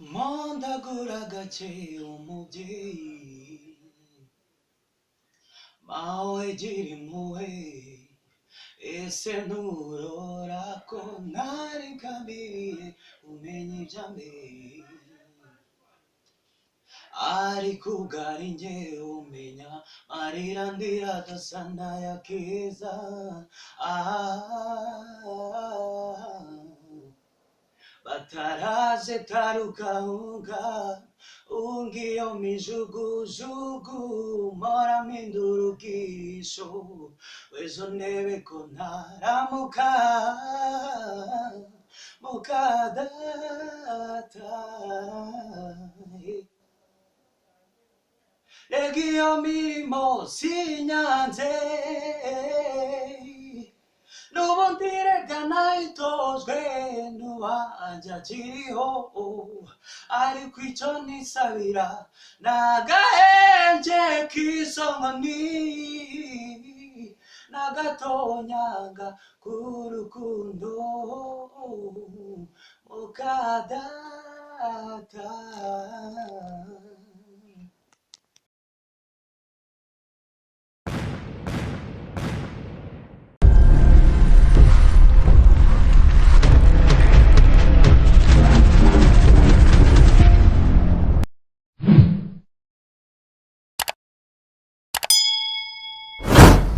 Mondagura gake umubyeyi mawe gira impuhwe ese nturora ko ntari ngambiriye umenya iby'ambere ariko ubwari njye umenya marira ndira adasa n'ayakeza bataraze taruka unga iyo mijugujugu mpora mpindura ubwisho wezo ndebe ko ntaramuka mukadata rega iyo mirimo sinyanze n'ubundi rega nayitojwe n'uwanjye akiriho ariko icyo nisabira ni agahenge k'izo nkoni n'agatonyanga k'urukundo mukadata.